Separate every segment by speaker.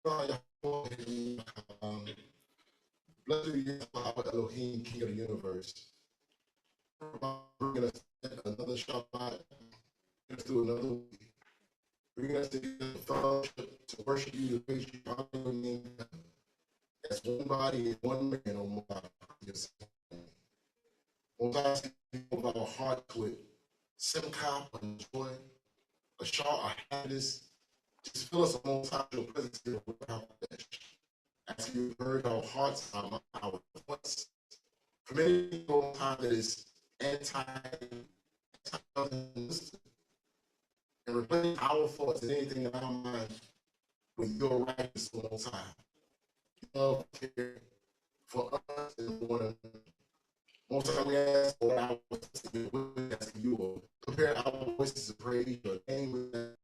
Speaker 1: Blessed be Yahweh Elohim, King of the universe, bringing us another Shabbat, through another week, bringing us together fellowship to worship you, to praise you, honor your name, as one body and one man, O Most High. Most High, fill our hearts with simcha, and joy, a shout, a happiness. Just fill us, Most High, your presence here with our flesh. As you heard our hearts, our thoughts. For many people, time that is anti and replace our thoughts and anything in our mind with your righteousness, Most High. Love, care for us and for one another. Most High, we ask for our voices, we ask you, Lord, prepare our voices to praise your name with that.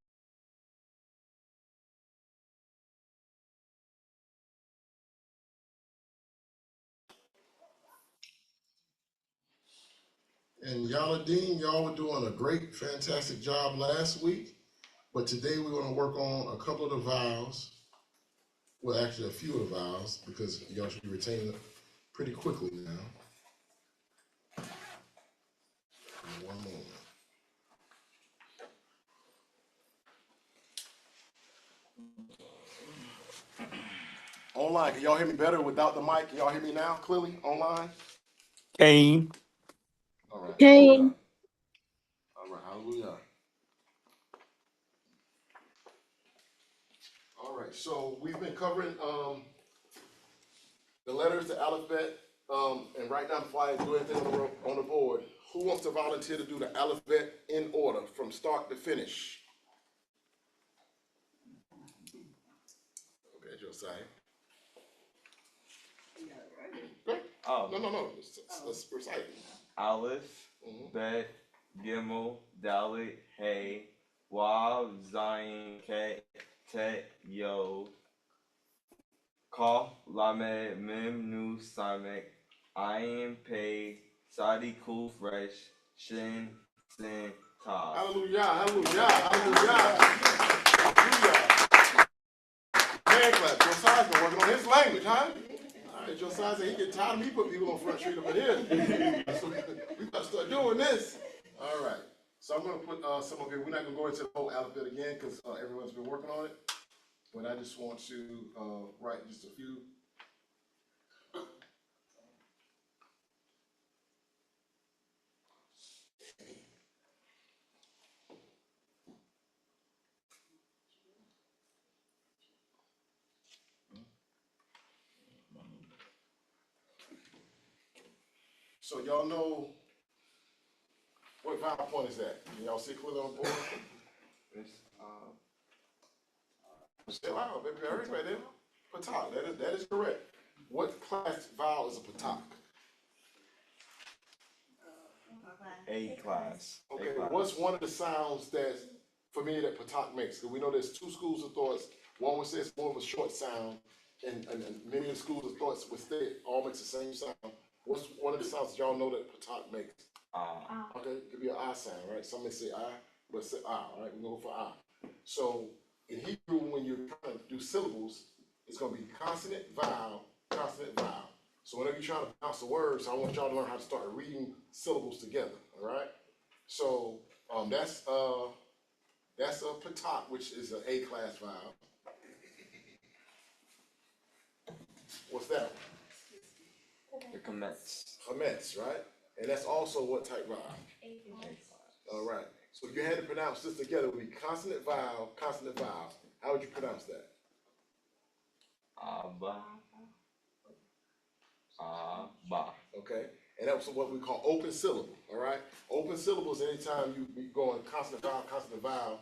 Speaker 1: And Yaladim, y'all were doing a great, fantastic job last week. But today we're going to work on a couple of the vowels. Well, actually, a few of the vowels, because y'all should be retaining it pretty quickly now. One moment. Online, can y'all hear me better without the mic? Can y'all hear me now clearly online?
Speaker 2: Cain.
Speaker 1: All right.
Speaker 3: Cain.
Speaker 1: All right, hallelujah. All right, so we've been covering the letters, the alphabet, and right now, before I do anything on the board, who wants to volunteer to do the alphabet in order from start to finish? Okay, Josiah. Great.
Speaker 2: Oh.
Speaker 1: No. Let's recite.
Speaker 2: Aleph, Bet, Gimel, Dalet, Hey, Wav, Zayin, Tet, Yo, Kaf, Lamed, Mem, Nu, Samak, Ayin, Pei, Sadi, Kuf, Resh, Shin, Sin, Tav.
Speaker 1: Hallelujah, hallelujah, hallelujah. Man clap. Josiah's been working on his language, huh? All right, Josiah said he get tired of me putting people on Front Street up in here. So we got to start doing this. All right. So I'm going to put some of it. We're not going to go into the whole alphabet again because everyone's been working on it. But I just want to write just a few. So y'all know what vowel point is that? Can y'all see clearly on the board? Say loud, baby. Right there. Patak. That is correct. What class vowel is a patak?
Speaker 2: A class.
Speaker 1: Okay, what's one of the sounds that, for me, that patak makes? Because we know there's two schools of thoughts. One would say it's more of a short sound, and many of the schools of thoughts would say it all makes the same sound. What's one of the sounds that y'all know that patak makes? Okay, it could be an ah sound, right? Some may say ah, but say ah, all right? We're going to go for ah. So in Hebrew, when you're trying to do syllables, it's going to be consonant, vowel, consonant, vowel. So whenever you're trying to pronounce the words, I want y'all to learn how to start reading syllables together, all right? So that's a patak, which is an A class vowel. What's that?
Speaker 2: The commence.
Speaker 1: Commence, right? And that's also what type vowel? A class. All right. So if you had to pronounce this together, it would be consonant, vowel, consonant, vowel. How would you pronounce that?
Speaker 2: Abba. Abba.
Speaker 1: Okay. And that's what we call open syllable, all right? Open syllables anytime you be going consonant, vowel.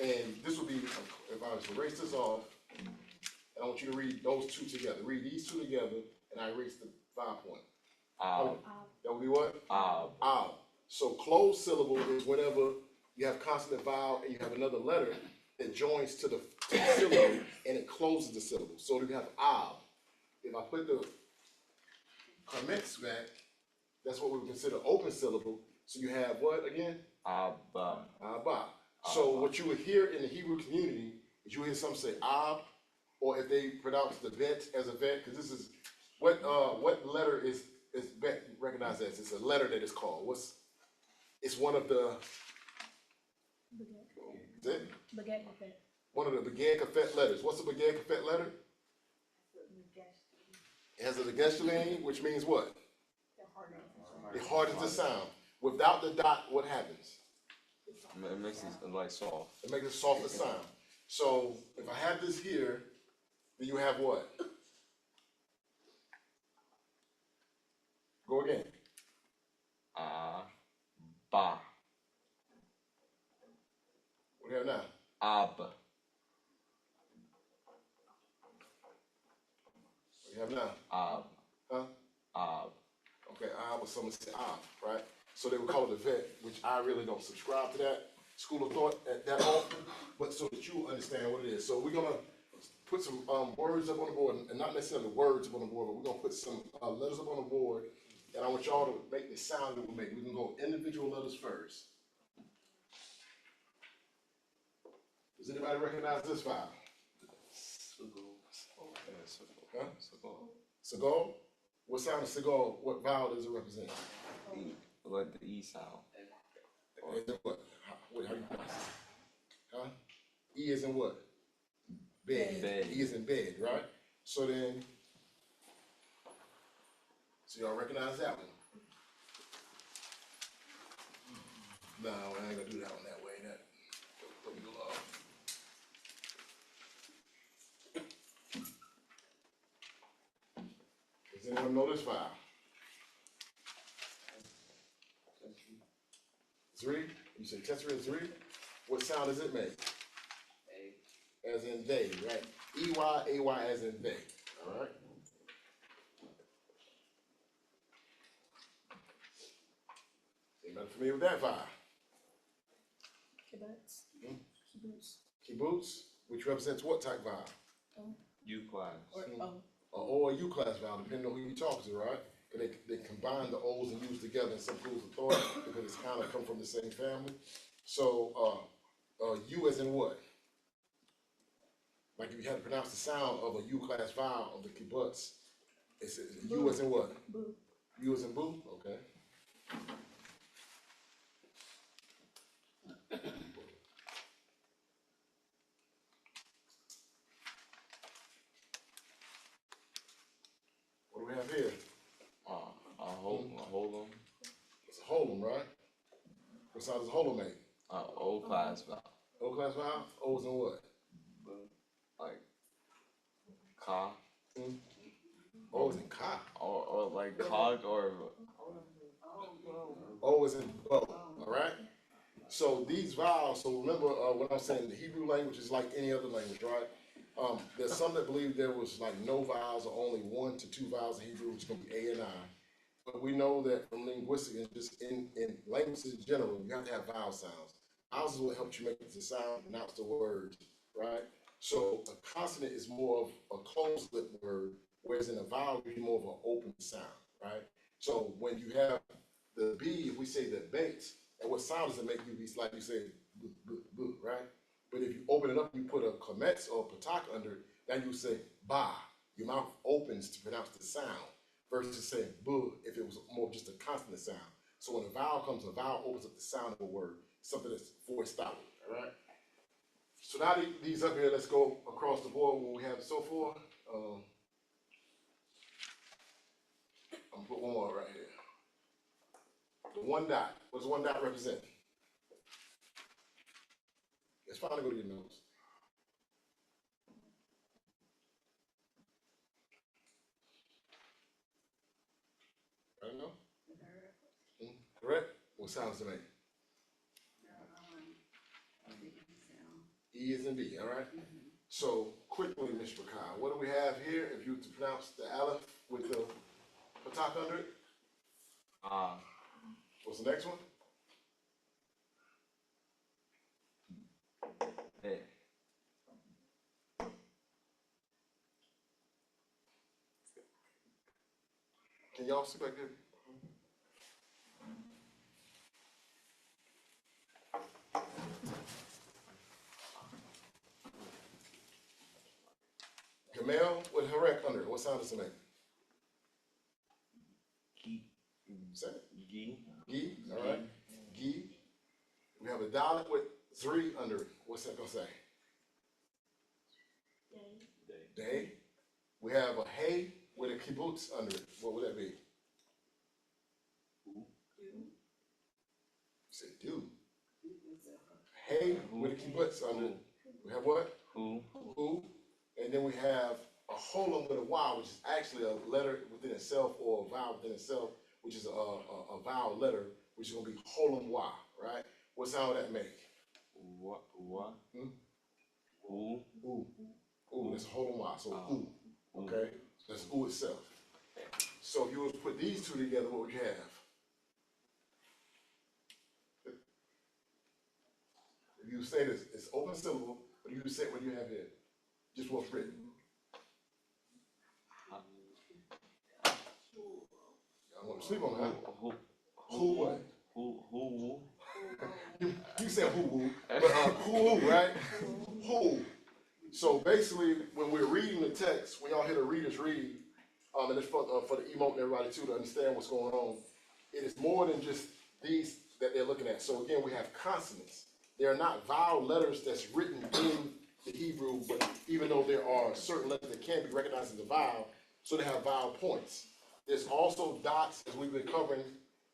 Speaker 1: And this would be, if I was to erase this off, and I want you to read those two together. Read these two together, and I erase the vowel point. That would be what? Ab. So closed syllable is whenever you have consonant, vowel, and you have another letter that joins to the syllable, and it closes the syllable. So you have ab. If I put the commence back, that's what we would consider open syllable. So you have what again?
Speaker 2: Abba.
Speaker 1: Abba. So what you would hear in the Hebrew community is you hear some say ab, or if they pronounce the vet as a vet, because this is, what letter is vet recognized as? It's a letter that is called, it's one of the, is it? One of the Begin Kafet letters. What's a Begin Kafet letter? It has a Legestuline, which means what? It hardens the sound. Without the dot, what happens?
Speaker 2: It makes it like soft.
Speaker 1: It makes a softer sound. So if I have this here, then you have what? Go again.
Speaker 2: Ba.
Speaker 1: What do you have now?
Speaker 2: Ab.
Speaker 1: What do you have now?
Speaker 2: Ab.
Speaker 1: Huh?
Speaker 2: Ab.
Speaker 1: Okay, I was someone said right? So they would call it a vet, which I really don't subscribe to that school of thought that often, but so that you understand what it is. So we're gonna put some words up on the board, and not necessarily words up on the board, but we're gonna put some letters up on the board, and I want y'all to make the sound that we make. We can go individual letters first. Does anybody recognize this vowel? Huh? Segal? What sound is Segal? What vowel does it represent?
Speaker 2: E, like the E sound.
Speaker 1: Is it what? How you pronounce it? Huh? E is in what? Bed. E is in bed, right? So then, so y'all recognize that one? No, I ain't gonna do that one that way. That put me low. Does anyone know this vowel? 3? You say Tessera is 3? What sound does it make? A. As in they, right? E-Y, A-Y as in they, all right? Anybody familiar with that vowel? Kibbutz, which represents what type vowel?
Speaker 2: U class.
Speaker 1: Or a U class vowel, depending on who you talk to, right? They combine the O's and U's together in some schools of thought because it's kind of come from the same family. So U as in what? Like if you had to pronounce the sound of a U class vowel of the kibbutz, it's U as in what? Boo. U as in boo? Okay. What do we have here?
Speaker 2: Hold them.
Speaker 1: It's a holum, right? What sound does a holum make?
Speaker 2: O class vowel.
Speaker 1: O class vowel? O's in what?
Speaker 2: Like ka.
Speaker 1: O is in ka.
Speaker 2: Or like cog or
Speaker 1: O is in bo, all right? So these vowels, so remember what I'm saying, the Hebrew language is like any other language, right? There's some that believe there was like no vowels or only 1 to 2 vowels in Hebrew, which is going to be A and I. But we know that from linguistics and just in language in general, you have to have vowel sounds. Vowels is what helps you make the sound, pronounce the words, right? So a consonant is more of a closed lip word, whereas in a vowel, you're more of an open sound, right? So when you have the B, if we say the bait, and what sound does it make you? It's like you say, b, b, b, right? But if you open it up, you put a klemetz or a patak under it, then you say ba. Your mouth opens to pronounce the sound, versus saying bu if it was more just a consonant sound. So when a vowel comes, a vowel opens up the sound of a word, something that's forced out, all right? So now these up here, let's go across the board where we have so forth. I'm gonna put one more right here. The 1 dot. What does 1 dot represent? Let's finally go to your notes. I don't know. Correct? What sound does it make? E is in B, all right? So quickly, Mr. Kyle, what do we have here? If you were to pronounce the aleph with the patak under it? What's the next one?
Speaker 2: Hey.
Speaker 1: Can y'all see back there? male with Harek under it. What sound does it make? Say it.
Speaker 2: Gi.
Speaker 1: Gi, all right. Gi. We have a Dalet with 3 under it. What's that gonna say? Day. We have a Hey with a kibbutz under it. What would that be? Say do. Hey with a kibbutz under it. We have what?
Speaker 2: Who.
Speaker 1: Who. And then we have a holum with a Y, which is actually a letter within itself or a vowel within itself, which is a vowel letter, which is gonna be holum Y, right? What sound would that make?
Speaker 2: What?
Speaker 1: Hmm?
Speaker 2: Who.
Speaker 1: Ooh. Ooh, that's a holum Y, so ooh. Okay? That's ooh itself. So if you were to put these two together, what would you have? If you say this, it's open syllable, but you say what do you have here? Just what's written. I want to sleep on that. Who what?
Speaker 2: Who.
Speaker 1: You said who, but who, right? Who. So basically, when we're reading the text, when y'all hear the readers read, and it's for the emote and everybody too to understand what's going on, it is more than just these that they're looking at. So again, we have consonants. They are not vowel letters that's written in the Hebrew, but even though there are certain letters that can be recognized as a vowel, so they have vowel points. There's also dots, as we've been covering.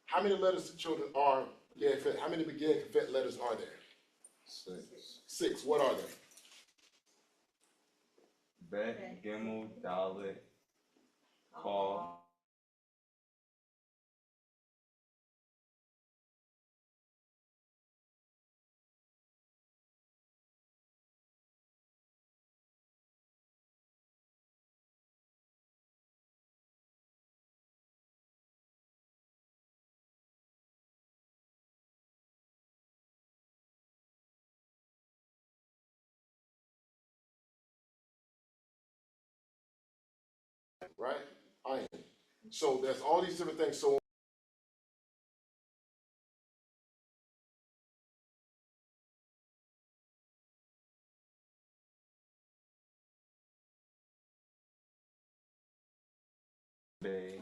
Speaker 1: How many letters to children are Beged? How many Beged letters are there?
Speaker 2: 6.
Speaker 1: 6. What are they?
Speaker 2: Bet, Gimel, Dalet, Call.
Speaker 1: Right? Ayin. So there's all these different things. So
Speaker 2: Day.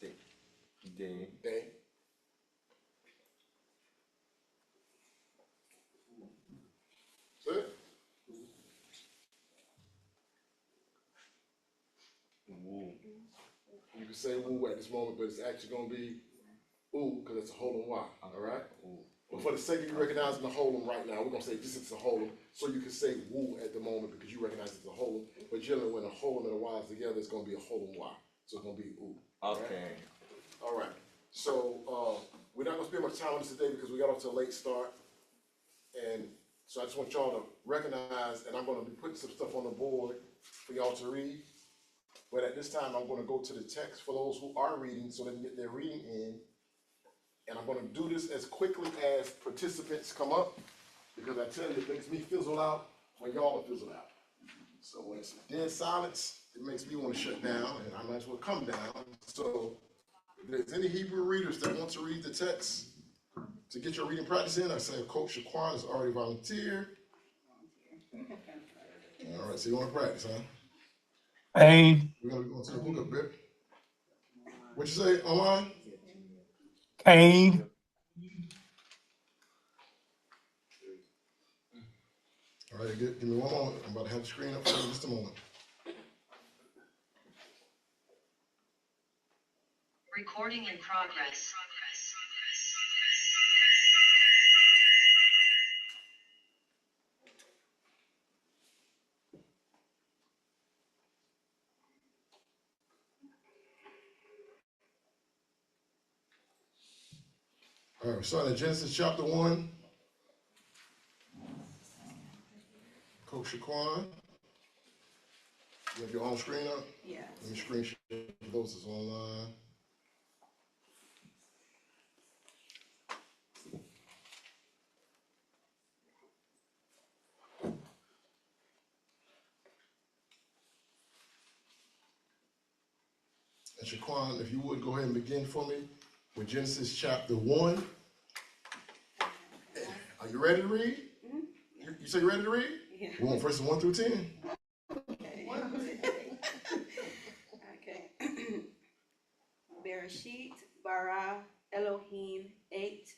Speaker 2: Day.
Speaker 1: they. That's it.
Speaker 2: Woo.
Speaker 1: You can say woo at this moment, but it's actually going to be ooh because it's a holum Y. All right. But for the sake of you recognizing the holum right now, we're going to say this is a holum, so you can say woo at the moment because you recognize it's a holum. But generally, when a holum and a Y is together, it's going to be a holum Y. So it's going to be ooh.
Speaker 2: Okay.
Speaker 1: All right. So we're not going to spend much time on this today because we got off to a late start. And so I just want y'all to recognize, and I'm going to be putting some stuff on the board for y'all to read. But at this time, I'm going to go to the text for those who are reading so they can get their reading in. And I'm going to do this as quickly as participants come up because I tell you, it makes me fizzle out when y'all are fizzled out. So when it's dead silence, it makes me want to shut down and I might as well come down. So if there's any Hebrew readers that want to read the text to get your reading practice in, I say Coach Shaquan has already volunteered. All right, so you want to practice, huh?
Speaker 3: Paid.
Speaker 1: We're going to be going to the book of Bib. What you say online?
Speaker 3: Paid.
Speaker 1: All right, give me one moment. I'm about to have the screen up for you in just a moment.
Speaker 4: Recording in progress.
Speaker 1: All right, we're starting at Genesis chapter 1. Coach Shaquan, you have your own screen up?
Speaker 5: Yeah.
Speaker 1: Let me screen share for those that's online. And Shaquan, if you would go ahead and begin for me with Genesis chapter 1. Are you ready to read?
Speaker 5: Mm-hmm.
Speaker 1: You say you ready to read?
Speaker 5: Yeah.
Speaker 1: We want verses 1 through 10.
Speaker 5: Okay. Okay. Bereshit bara Elohim et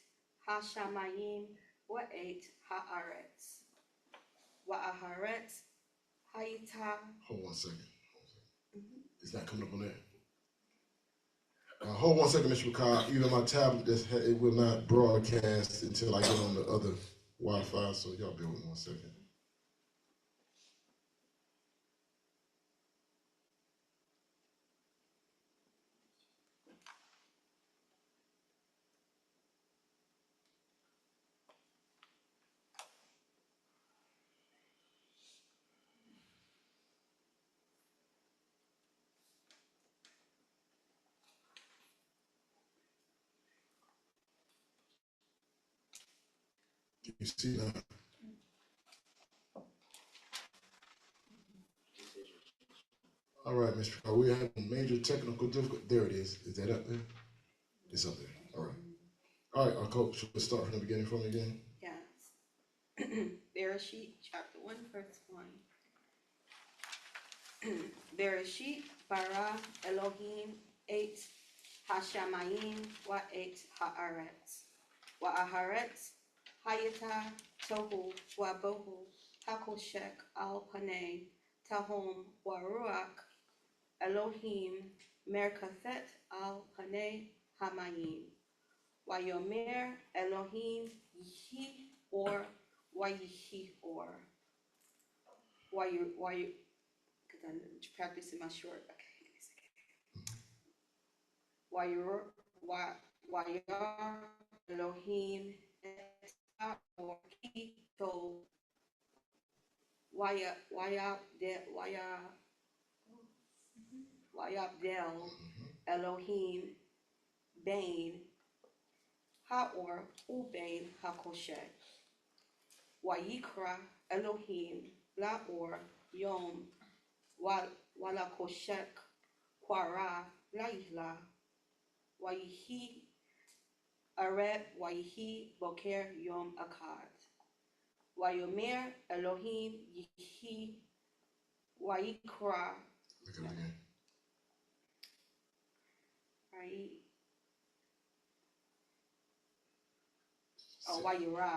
Speaker 5: hashamayim wa et haaretz wa aharetz hayita.
Speaker 1: Hold 1 second. It's not coming up on there. Hold 1 second, Mr. McCall. Even my tablet, it will not broadcast until I get on the other Wi-Fi. So y'all bear with me 1 second. You see now? All right, Mr. McCall. We have major technical difficulty. There it is. Is that up there? It's up there. All right. All right, Coach. Let's start from the beginning for me again.
Speaker 5: Yes. Bereshit chapter 1 verse 1. Bereshit bara Elohim et hashamayim wa et haaretz wa aharetz hayata tohu wa bohu hakoshek al panei tahom wa ruach Elohim merkathet al panei hamayim wa yomer Elohim yihi or wa yihi or wa you because I'm practicing my short. Okay. Wayar Elohim et or ki to Wayabdel Elohim Bain Haor Ubain Hakoshet Wayikra Elohim Laor Yom Walakoshek Quara Laila Wayihi Areb Wayihi Boker Yom Akkad Wayomer Elohim Yihi Wayikra
Speaker 1: Look at it again.
Speaker 5: Wayira.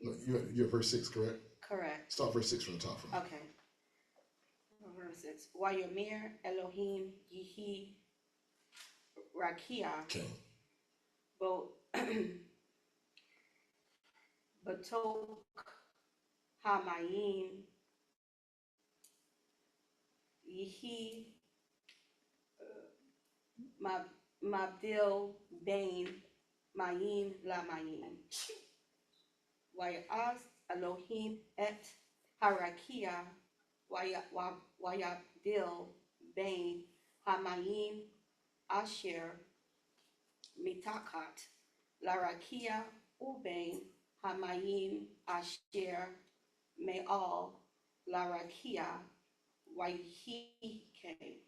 Speaker 1: No, you're at verse 6, correct?
Speaker 5: Correct.
Speaker 1: Start verse 6 from the top. For me.
Speaker 5: Okay. Verse 6. Wayomer Elohim Yihi Rakia.
Speaker 1: Okay.
Speaker 5: Batok Hamayim Yihi Mabdil Bain Mayim La Mayim Wayas Elohim et Harakia Wayabdil Bain Hamayim Asher Mitakat Larakia Ubain Hamayim Asher Me'al Larakia Waihi came.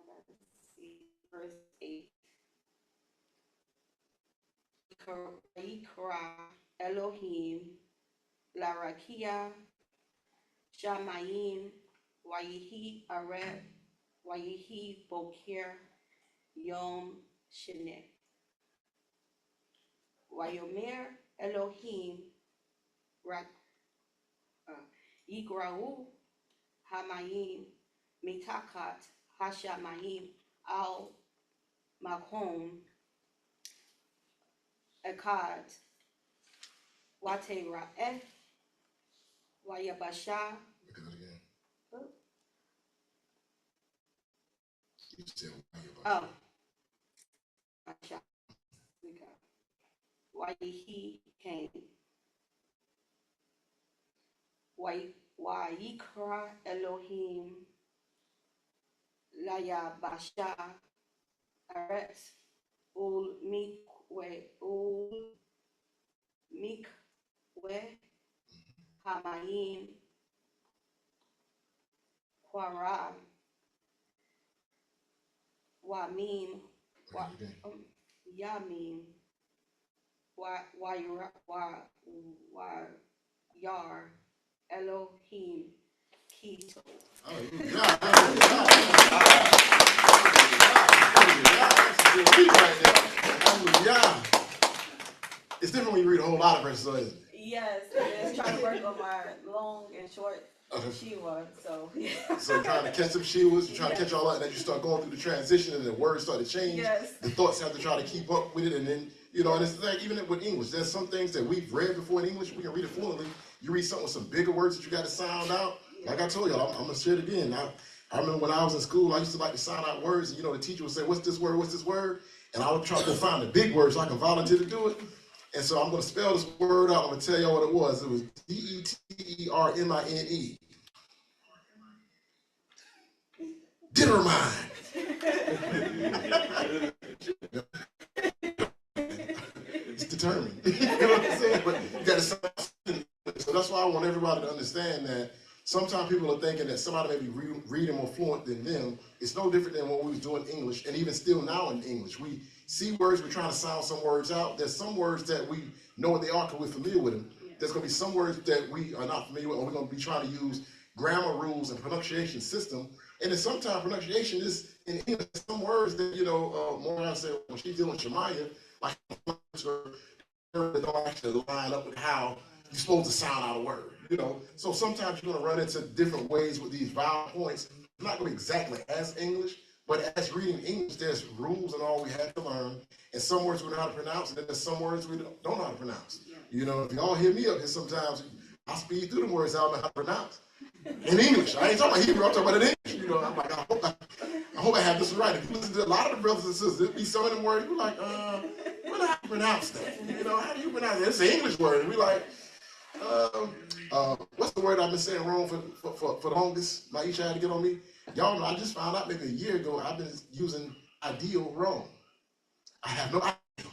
Speaker 5: Let's see, verse 8. Yikra Elohim Larakia Shamayim Waihi Areb Waihi Boker Yom Shene Wayomer Elohim Yigrau Hamayim Mitakat Hashamayim Al Makom Akkad Wate Ra'eh Wayabasha.
Speaker 1: Look at it again. You said
Speaker 5: Oh, Basha. Waihi came. Wayikra Elohim Layabasha Aretz Ul Mikwe Hamayim Quara Wamim Yamim Yar Elohim Kito.
Speaker 1: It's different when you read a whole lot of verses, isn't it?
Speaker 5: Yes, and it's trying to work on my long and short Shiva. So yeah.
Speaker 1: So you're trying to catch some Shivas, you're trying to catch all that, and then you start going through the transition, and the words start to change.
Speaker 5: Yes.
Speaker 1: The thoughts have to try to keep up with it, and then and it's like even with English, there's some things that we've read before in English, we can read it fluently. You read something with some bigger words that you got to sound out. Like I told y'all, I'm gonna share it again. I remember when I was in school, I used to like to sound out words, and the teacher would say, "What's this word? What's this word?" And I would try to go find the big words so I can volunteer to do it. And so I'm going to spell this word out. I'm going to tell you what it was. It was Determine. Determine. It's determined. You know what I'm saying? But you got to sound. So that's why I want everybody to understand that sometimes people are thinking that somebody may be reading more fluent than them. It's no different than when we was doing English, and even still now in English. We see words, we're trying to sound some words out. There's some words that we know what they are because we're familiar with them. There's going to be some words that we are not familiar with, or we're going to be trying to use grammar rules and pronunciation system. And then sometimes pronunciation is in English. Some words that, Moreh said when she's dealing with Shemaiah, like that don't actually line up with how you're supposed to sound out a word. So sometimes you're going to run into different ways with these vowel points. It's not going to be exactly as English, but as reading English, there's rules and all we have to learn. And some words we know how to pronounce, and then there's some words we don't know how to pronounce. If y'all hear me up here sometimes, I speed through the words I don't know how to pronounce. In English. I ain't talking about Hebrew, I'm talking about in English. I'm like, I hope I have this right. If you listen to a lot of the brothers and sisters, there'll be some of them words, you're like, how do you pronounce that? How do you pronounce it? It's an English word. And we like, what's the word I've been saying wrong for the longest? Maisha had to get on me. Y'all know, I just found out maybe a year ago I've been using ideal wrong. I have no idea.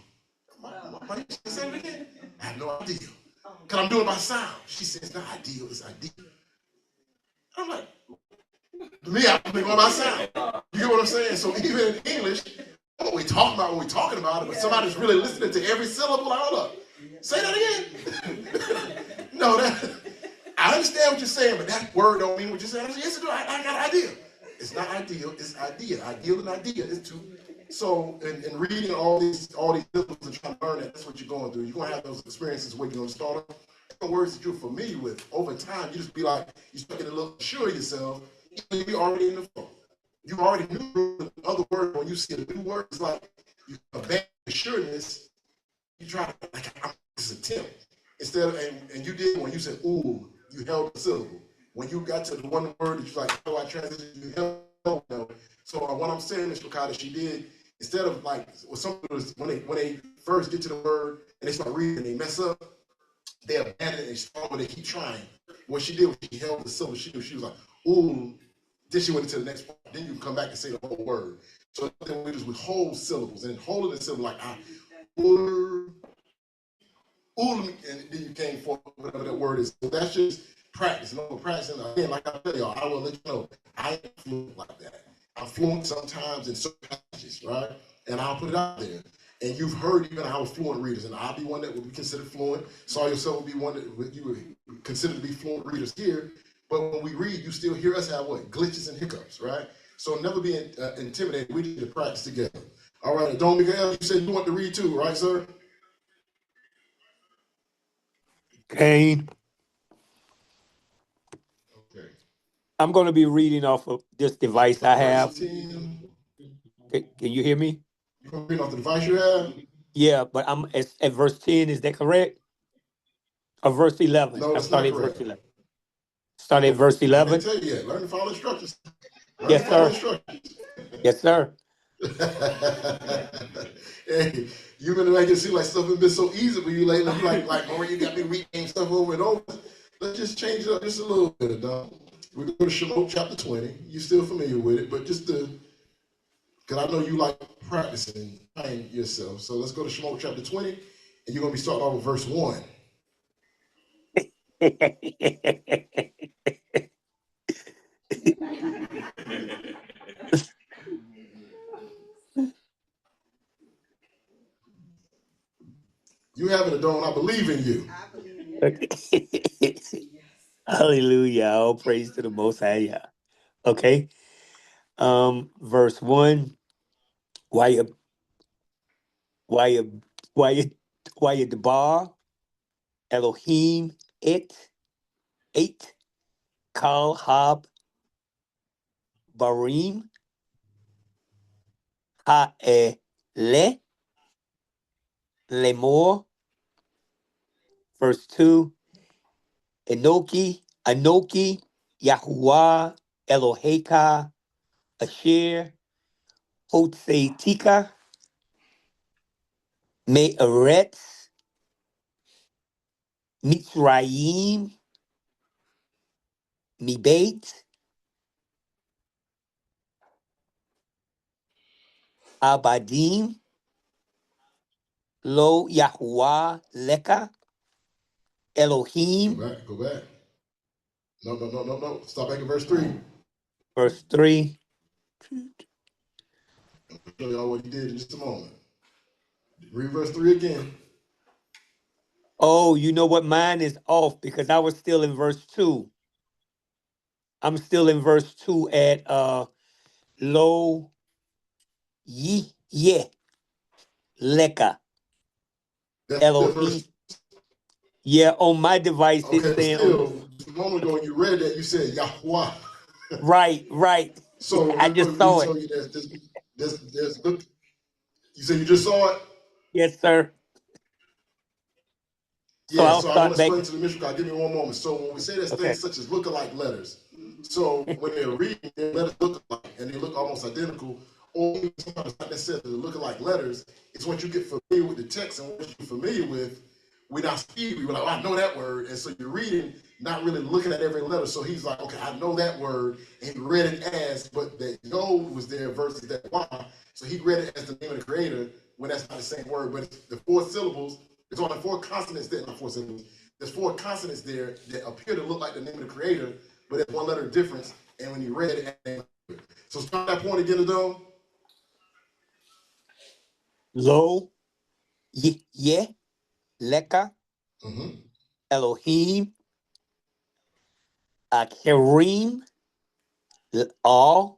Speaker 1: Maisha, say it again. I have no idea. Because I'm doing it by sound. She says it's not ideal, it's ideal. I'm like, to me, I'm going by sound. You get what I'm saying? So even in English, what we talk about when we're talking about it, but somebody's really listening to every syllable. Hold up. Say that again. No, I understand what you're saying, but that word don't mean what you're saying. Yes, I got an idea. It's not ideal, it's idea. Ideal and idea is two. So in reading all these syllables and trying to learn it, that's what you're going through. You're going to have those experiences where you're going to start off. Words that you're familiar with, over time, you just be like, you start getting a little sure of yourself, you're already in the flow. You already knew other words. When you see a new word, it's like you abandon sureness, you try to, like, this is a attempt. Instead of, and you did when you said, ooh, you held the syllable. When you got to the one word that you're like, how do I transition, you held no. So what I'm saying is, because she did, instead of like, when they first get to the word and they start reading and they mess up, they abandon it and start, but they keep trying. What she did was she held the syllable. She was like, ooh. Then she went into the next part. Then you come back and say the whole word. So then we hold syllables and holding the syllable like ooh, and then you came for whatever that word is. So that's just practice. And I'm practicing again, like I tell y'all, I will let you know, I ain't fluent like that. I'm fluent sometimes in certain passages, right? And I'll put it out there. And you've heard even our fluent readers, and I'll be one that would be considered fluent. Saw yourself would be one that you would consider to be fluent readers here. But when we read, you still hear us have what? Glitches and hiccups, right? So never be intimidated. We need to practice together. All right, Don Miguel, you said you want to read too, right, sir?
Speaker 3: Cain.
Speaker 1: Okay.
Speaker 3: I'm going to be reading off of this device I have.
Speaker 1: Can
Speaker 3: you hear me?
Speaker 1: You going to read off the device you have?
Speaker 3: Yeah, but I'm at verse 10. Is that correct? Or verse 11?
Speaker 1: No,
Speaker 3: I'm
Speaker 1: it's not
Speaker 3: starting at
Speaker 1: correct.
Speaker 3: verse 11. Start at verse
Speaker 1: I
Speaker 3: 11?
Speaker 1: didn't tell you yet. Learn to follow instructions.
Speaker 3: Yes, sir. Yes, sir.
Speaker 1: Hey, you've been making it seem like stuff has been so easy for you lately. You like, Moreh, you got me reading stuff over and over. Let's just change it up just a little bit, dog. We're going to Samak Chapter 20. You're still familiar with it, but just because I know you like practicing yourself. So let's go to Samak Chapter 20, and you're going to be starting off with verse 1. You having a dawn. I believe in you.
Speaker 5: I believe in
Speaker 3: Okay.
Speaker 5: you. Yes.
Speaker 3: Hallelujah. All praise to the Most High. Yah. Okay. Verse 1. Why you, why you, why you debar Elohim it Kal Hab Barim Le Lemor. Verse 2. Anoki Yahuwah Eloheka Asher Hotsetika Me'eretz Mitzrayim Mibeit Abadim Lo Yahuwah Leka
Speaker 1: Go
Speaker 3: Elohim.
Speaker 1: back. Go back. No. Stop back at verse 3.
Speaker 3: Verse 3.
Speaker 1: I'll show y'all what he did in just a moment. Read verse 3 again.
Speaker 3: Oh, you know what? Mine is off because I was still in verse 2. I'm still in verse 2 at Lo Ye Leka
Speaker 1: That's still
Speaker 3: Elohim.
Speaker 1: verse.
Speaker 3: Yeah, on my device it's
Speaker 1: Okay, but
Speaker 3: saying on the
Speaker 1: still, a moment ago when you read that, you said Yahweh.
Speaker 3: right.
Speaker 1: So
Speaker 3: I
Speaker 1: let me
Speaker 3: just
Speaker 1: read
Speaker 3: saw
Speaker 1: to
Speaker 3: it.
Speaker 1: you there's look. You said you just saw it?
Speaker 3: Yes, sir. So
Speaker 1: Yeah,
Speaker 3: I'll
Speaker 1: so I want
Speaker 3: start
Speaker 1: to
Speaker 3: back.
Speaker 1: explain to the mission. Give me one moment. So when we say there's
Speaker 3: Okay.
Speaker 1: things such as lookalike letters, so when they're reading, their letters look alike and they look almost identical, or sometimes not necessarily the lookalike letters. It's once you get familiar with the text and what you're familiar with, we're not speed. We're like, oh, I know that word, and so you're reading, not really looking at every letter. So he's like, okay, I know that word, and he read it as, but that Yod was there versus that Y. So he read it as the name of the Creator when that's not the same word, but it's the four syllables. It's only four consonants there, not four syllables. There's four consonants there that appear to look like the name of the Creator, but there's one letter difference. And when you read it, so start that point again, though.
Speaker 3: Lo Ye Leka
Speaker 1: Mm-hmm.
Speaker 3: Elohim Akerim Al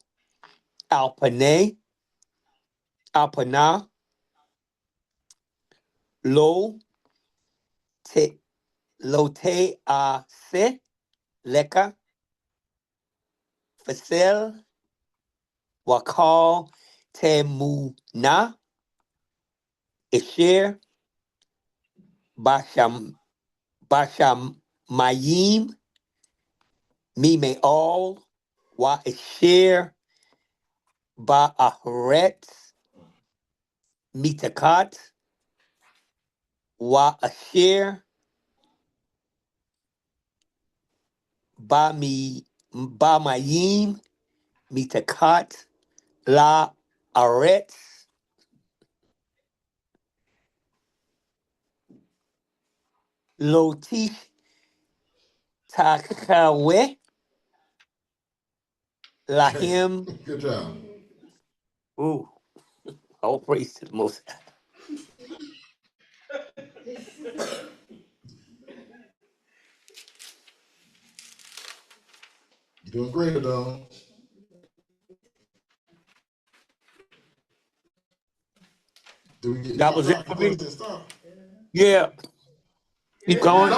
Speaker 3: Alpane Alpana Lo Te Lo Te Se Leka Fasel Wakal Temuna Isher Bashamayim Mime All Wa Isher Ba'aret Mitakat Wa Asher Bamayim Mitakat La Aretz Lotish Takawe Lahim.
Speaker 1: Good job.
Speaker 3: Ooh, all praise to the Most High.
Speaker 1: You're doing great, though. Do we get
Speaker 3: That
Speaker 1: no,
Speaker 3: was it
Speaker 1: no,
Speaker 3: for
Speaker 1: I thought it
Speaker 3: me.
Speaker 1: said stop.
Speaker 3: Yeah, keep going.
Speaker 1: No.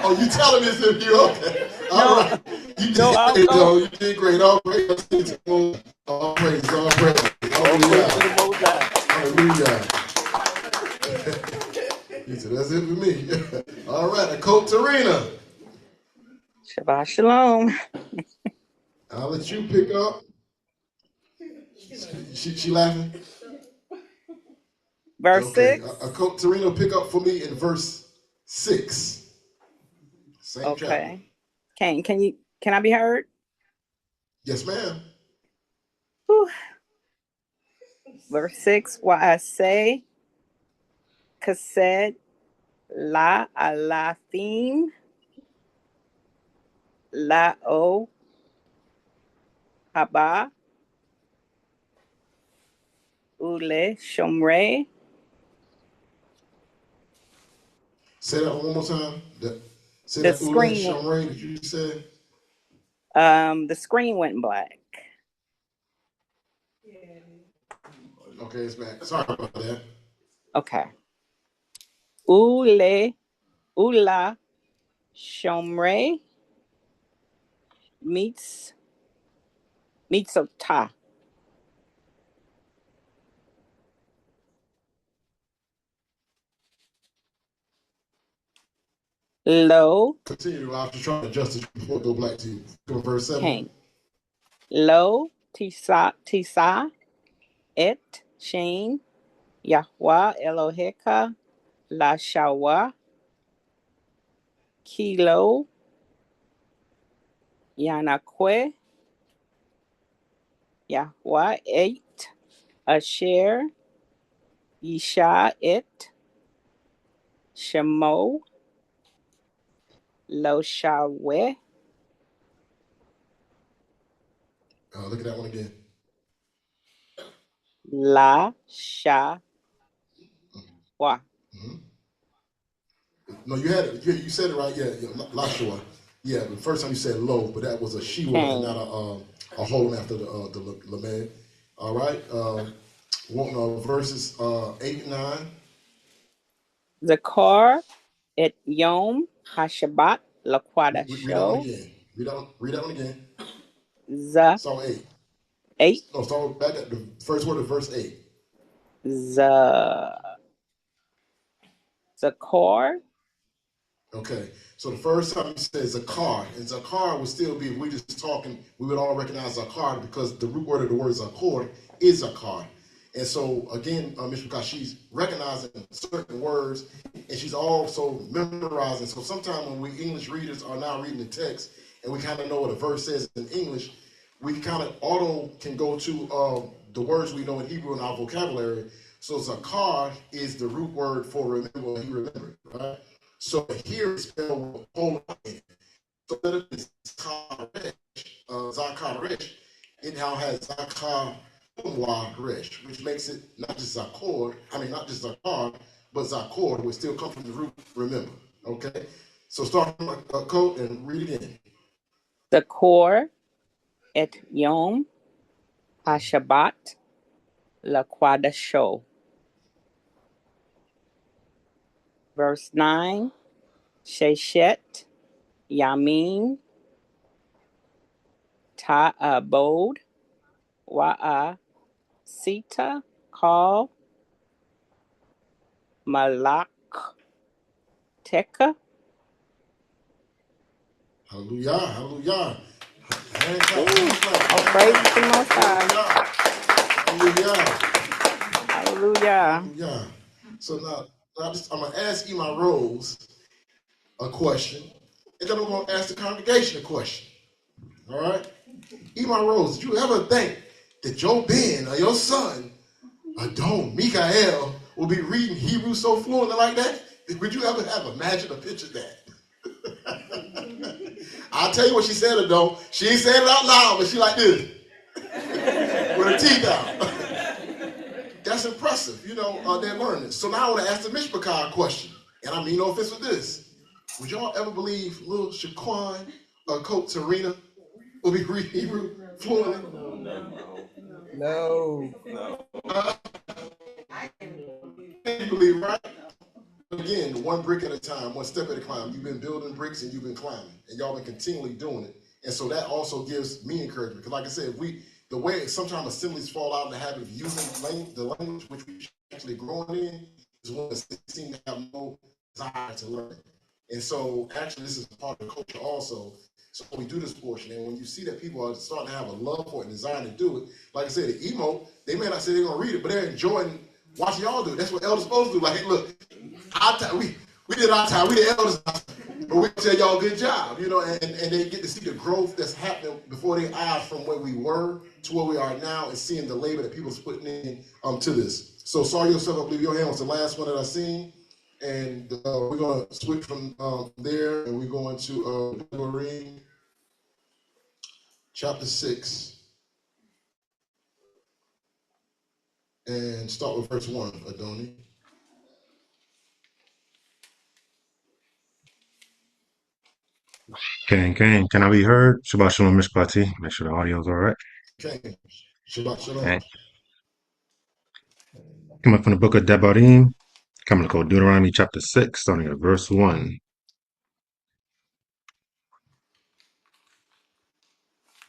Speaker 1: Oh, you telling me it's if you okay. All
Speaker 3: No,
Speaker 1: right. You
Speaker 3: no,
Speaker 1: did
Speaker 3: I'll
Speaker 1: great,
Speaker 3: go.
Speaker 1: though. You did great. All praise. All praise. All praise.
Speaker 3: All praise to the
Speaker 1: Hallelujah.
Speaker 3: Most High.
Speaker 1: Hallelujah. He said, that's it for me. All right, a Coach Tarina.
Speaker 6: Shabbat Shalom.
Speaker 1: I'll let you pick up. She laughing?
Speaker 6: Verse
Speaker 1: Okay.
Speaker 6: 6.
Speaker 1: A Coach Tarina, pick up for me in verse 6. Same chapter.
Speaker 6: Okay. Can I be heard?
Speaker 1: Yes, ma'am.
Speaker 6: Whew. Verse 6. Why I say Kased La Alafim La O Haba Ule Shomre
Speaker 1: Say that one more time. Say
Speaker 6: The
Speaker 1: that Ule
Speaker 6: screen,
Speaker 1: Shamray that you said.
Speaker 6: the screen went black.
Speaker 1: Okay, it's back. Sorry about that.
Speaker 6: Okay. Ule, ula, shomre, meetsota. Lo,
Speaker 1: Continue. I was just trying to adjust it before I go back to verse 7.
Speaker 6: king. Lo, tisa, et, shin, Yahweh Eloheka, la shawa, kilo, yanakwe, Yahweh 8, Asher, Yisha it, Shemo, Lo Shawe,
Speaker 1: Look at that one again.
Speaker 6: La Shawa.
Speaker 1: Mm-hmm. No, you had it. You said it right. Yeah, Lashua. Yeah, the first time you said low, but that was a Shiwa and not a holem after the Lamed. All right. Verses 8 and 9.
Speaker 6: Zakar et Yom HaShabbat Laquada
Speaker 1: Read that one
Speaker 6: Show.
Speaker 1: again. Read that one again.
Speaker 6: Z
Speaker 1: Psalm 8.
Speaker 6: 8.
Speaker 1: No, start back at the first word of verse 8.
Speaker 6: Zakar.
Speaker 1: Okay, so the first time you said Zakar, and Zakar would still be, if we just talking, we would all recognize Zakar because the root word of the word Zakor is Zakar. And so again, Ms. Because she's recognizing certain words and she's also memorizing. So sometimes when we English readers are now reading the text and we kind of know what a verse says in English, we kind of can go to the words we know in Hebrew in our vocabulary. So Zakar is the root word for remember when he remembered, right? So here it's spelled with a whole lot in it. So instead of this Zakaresh, it now has Zakaresh, which makes it not just Zakor, not just Zakar, but Zakor, which still comes from the root remember. Okay? So start from a quote and read it again.
Speaker 6: Zakor et Yom HaShabbat Laquada Show. Verse 9, Sheshet, Yamin, Ta'abod, Wa'a, Sita, Kal, Malak, Teka.
Speaker 1: Hallelujah, hallelujah.
Speaker 6: All praise to the Most High.
Speaker 1: Hallelujah.
Speaker 6: Hallelujah.
Speaker 1: Hallelujah. So now I'm going to ask Ima Rose a question, and then I'm going to ask the congregation a question. All right? Ima Rose, did you ever think that Joe Ben or your son, Adon, Mikael, will be reading Hebrew so fluently like that? Would you ever have imagined or pictured that? I'll tell you what she said, Adon. She ain't saying it out loud, but she like this. With her teeth out. That's impressive. They're learning. So now I want to ask the Mishpachah question. And I mean no offense with this. Would y'all ever believe little Shaquan or Coach Serena will be reading Hebrew fluently?
Speaker 2: No.
Speaker 1: You believe, right? Again, one brick at a time, one step at a time. You've been building bricks and you've been climbing, and y'all been continually doing it. And so that also gives me encouragement. Because like I said, the way sometimes assemblies fall out of the habit of using the language which we actually growing in is when they seem to have no desire to learn. And so actually this is part of the culture also. So we do this portion, and when you see that people are starting to have a love for it and desire to do it, like I said, the emo, they may not say they're gonna read it, but they're enjoying watching y'all do it. That's what elders supposed to do. Like, hey, look, we did our time, we the elders, but we tell y'all good job, and they get to see the growth that's happening before their eyes from where we were to where we are now, and seeing the labor that people's putting in to this. So sorry yourself, I believe your hand was the last one that I seen. And we're going to switch from there, and we're going to Deuteronomy Chapter 6, and start with verse 1, Adoni.
Speaker 7: Gang, can I be heard? Shabbat Shalom, Mishpati. Make sure the audio's all right.
Speaker 1: Okay. Shabbat shalom.
Speaker 7: Okay. Coming from the book of Devarim, coming to quote Deuteronomy Chapter 6, starting at verse 1.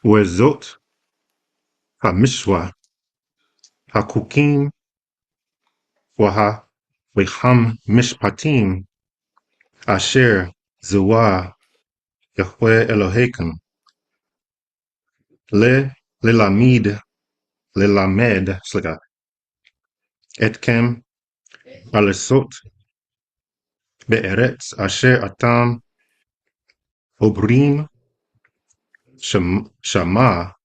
Speaker 7: Wezot ha-mishwa ha-kukim wa-ha-wecham mishpatim asher zuwa Yahweh Elohechem lilamed etkem alisot be'eretz asher atam obrim shama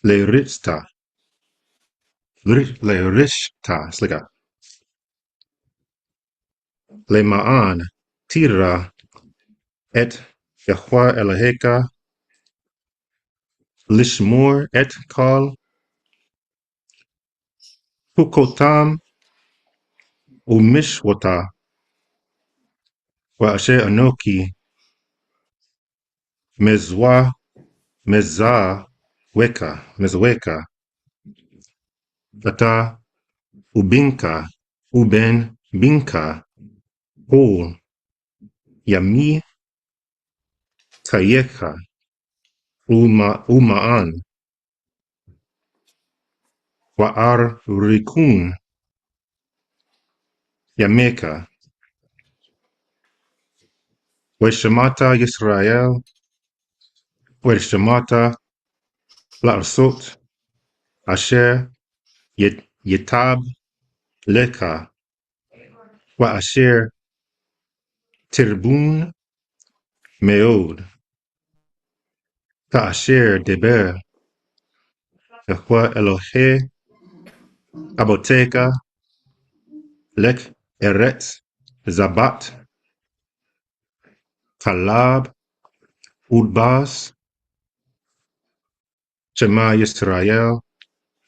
Speaker 7: leirishta lema'an tira et Yahweh Elohecha lishmor et kol hukotam umishwata wa asher anoki mezwa mezweka ata ubinka uben binka ol yami kayeka umaan wa ar rikun yameka Weshemata Yisrael Weshemata La'asot Asher Yetab Leka Wa Asher Tirbun Meod Ka Asher Deber Yahweh Elohe Aboteka Lek Eret Zabat Kalab Udbas Shema Yisrael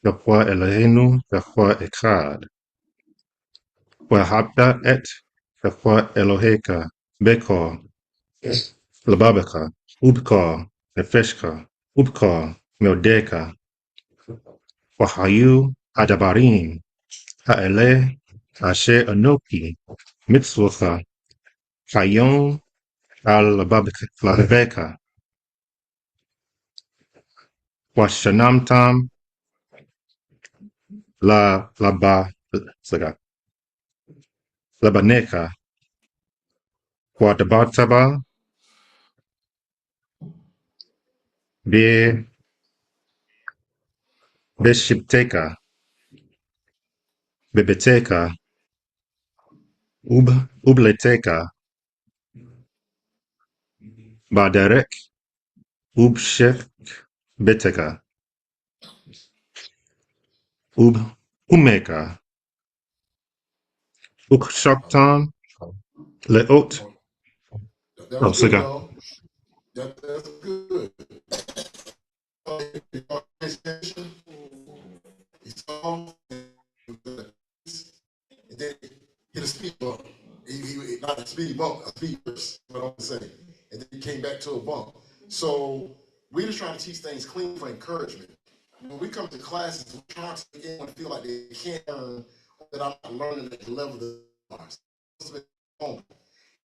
Speaker 7: Yahweh Eloheinu Yahweh Echad Wahabta et Yahweh Eloheka Bekor Lababeka, Ubkar, Nefeshka, Ubkar, Meldeka, Wahayu, Adabarim, Ha'ele, Asher Anoki, Mitzvotha, Hayom, Lababeka, Washanamtam, Labaneka, Wadabataba, Be, Beshipteka, Bebeteka, Ubleteka, Baderek, Ubshek, Beteka, Umeka, Ukshaktan, Leot.
Speaker 1: That
Speaker 7: Oh,
Speaker 1: was good,
Speaker 7: Sliga.
Speaker 1: dog. That's good. He saw, and then hit a speed bump. Not a speed bump, a speed burst, what I'm saying. And then he came back to a bump. So we're just trying to teach things clean for encouragement. When we come to classes, we're trying to get anyone to feel like they can't learn, that I'm not learning at the level that they are.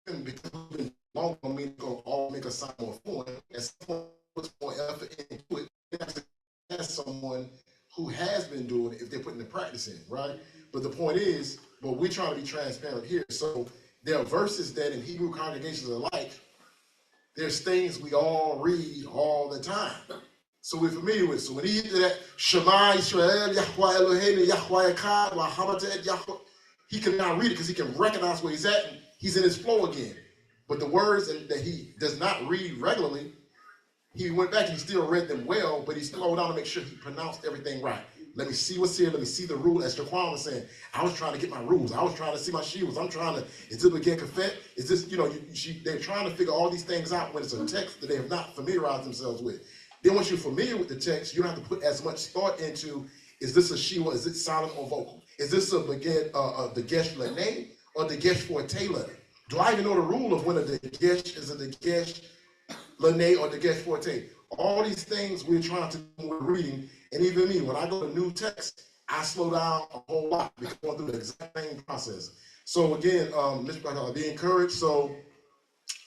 Speaker 1: And because we've been long, I mean, going to all make us sound more fluent, and someone puts more effort into it. They have to ask someone who has been doing it if they're putting the practice in, right? But the point is, but we're trying to be transparent here. So there are verses that in Hebrew congregations are like, there's things we all read all the time. So we're familiar with. So when he hit that Shema Yisrael, Yahweh Eloheinu, Yahweh Echad, Wahamata et Yahweh, he can now read it because he can recognize where he's at and he's in his flow again. But the words that he does not read regularly, he went back and he still read them well, but he slowed down to make sure he pronounced everything right. Let me see what's here. Let me see the rule. As Jaquan was saying, I was trying to get my rules. I was trying to see my shields. I'm trying to, is this again kafet? Is this, they're trying to figure all these things out when it's a text that they have not familiarized themselves with. Then once you're familiar with the text, you don't have to put as much thought into, is this a Shiwa? Is it silent or vocal? Is this a the Gesh Lene or the Gesh for a Taylor? Do I even know the rule of when a Dagesh is a Dagesh Lene or Dagesh Forte? All these things we're trying to do when we're reading, and even me, when I go to new text, I slow down a whole lot because I'm going through the exact same process. So again, Mr. Black, be encouraged. So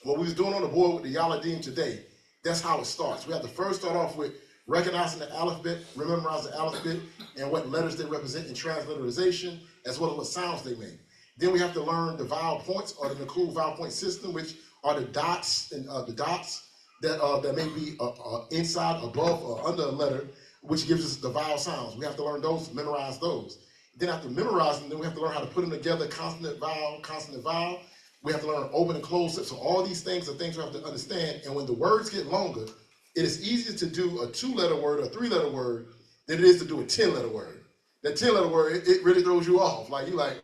Speaker 1: what we was doing on the board with the Yaladim today, that's how it starts. We have to first start off with recognizing the alphabet, memorizing the alphabet, and what letters they represent in transliteration, as well as what sounds they make. Then we have to learn the vowel points or the Nakul vowel point system, which are the dots and the dots that may be inside, above, or under a letter, which gives us the vowel sounds. We have to learn those, memorize those. Then after memorizing them, we have to learn how to put them together, consonant, vowel, consonant, vowel. We have to learn open and close it. So all these things are things we have to understand. And when the words get longer, it is easier to do a 2-letter word or a 3-letter word than it is to do a 10-letter word. That 10-letter word, it really throws you off. Like, you like,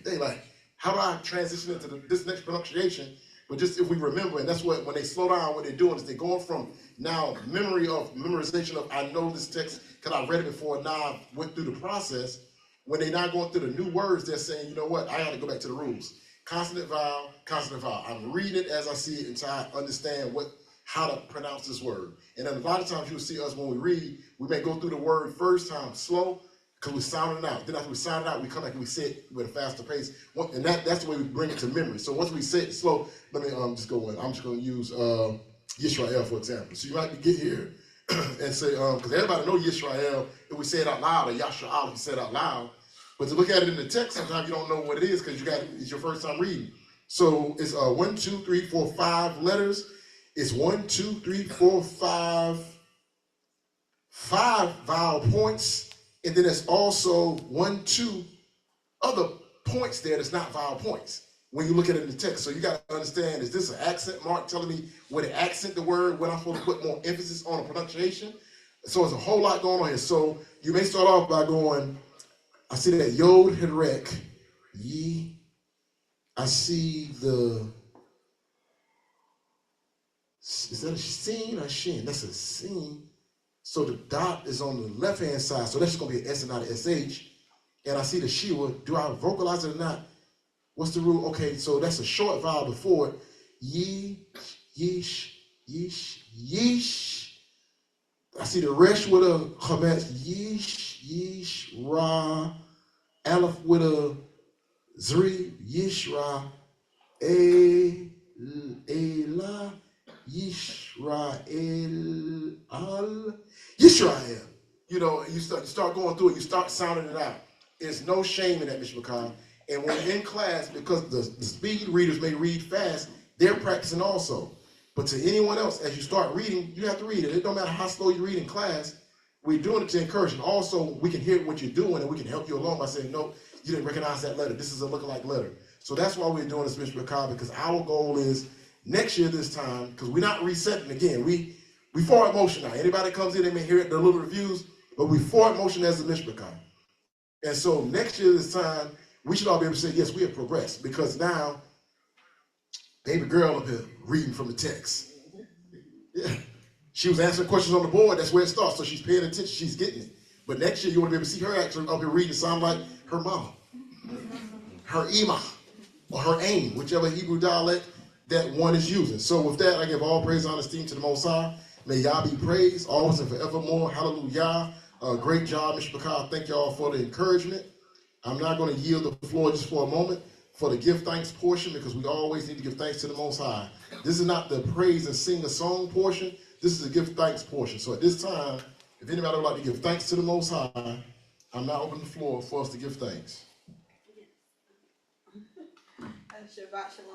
Speaker 1: they like, how do I transition into this next pronunciation? But just if we remember, and that's what, when they slow down, what they're doing is they're going from now memorization of, I know this text because I read it before, now I went through the process. When they're not going through the new words, they're saying, you know what, I got to go back to the rules. Consonant, vowel, consonant, vowel. I'm reading it as I see it until I understand how to pronounce this word. And then a lot of times you'll see us when we read, we may go through the word first time slow, because we sound it out. Then after we sound it out, we come back and we say it with a faster pace. And that's the way we bring it to memory. So once we say it slow, let me just go in. I'm just going to use Yisrael, for example. So you might get here and say, because everybody know Yisrael, if we say it out loud, or Yasha'al, if you say it out loud. But to look at it in the text, sometimes you don't know what it is because it's your first time reading. So it's 1, 2, 3, 4, 5 letters. It's 1, 2, 3, 4, 5 vowel points. And then there's also 1, 2 other points there that's not vowel points when you look at it in the text. So you got to understand, is this an accent mark telling me where to accent the word, when I'm supposed to put more emphasis on the pronunciation? So there's a whole lot going on here. So you may start off by going, I see that Yod Hedrek, Ye. I see is that a Shin or Shin? That's a Shin. So the dot is on the left-hand side, so that's just going to be an S and not an SH. And I see the Shiva. Do I vocalize it or not? What's the rule? Okay, so that's a short vowel before it. Ye, Yish, Yish, Yish. I see the Resh with a Chametz. Yish, Yish, Ra. Aleph with a Zri, Yishra, Ela, Yishrael, Al, Yishrael. You know, you start going through it, you start sounding it out. There's no shame in that, Mr. McCall. And when in class, because the speed readers may read fast, they're practicing also. But to anyone else, as you start reading, you have to read it. It don't matter how slow you read in class. We're doing it to encourage. And also, we can hear what you're doing, and we can help you along by saying, no, you didn't recognize that letter. This is a lookalike letter. So that's why we're doing this, Mr. McCall, because our goal is next year this time, because we're not resetting again. We forward motion now. Anybody that comes in, they may hear it, the little reviews, but we forward motion as the Mr. McCall. And so next year this time, we should all be able to say, yes, we have progressed, because now, baby girl up here reading from the text. Yeah. She was answering questions on the board. That's where it starts. So she's paying attention. She's getting it. But next year, you want to be able to see her actually up here reading, sound like her mama, her ima, or her aim, whichever Hebrew dialect that one is using. So with that, I give all praise, honor, esteem to the Most High. May Yah be praised, always and forevermore. Hallelujah. Great job, Mr. Bakar. Thank y'all for the encouragement. I'm not going to yield the floor just for a moment for the give thanks portion, because we always need to give thanks to the Most High. This is not the praise and sing a song portion. This is the give thanks portion. So at this time, if anybody would like to give thanks to the Most High, I'm now opening the floor for us to give thanks.
Speaker 5: Shabbat Shalom.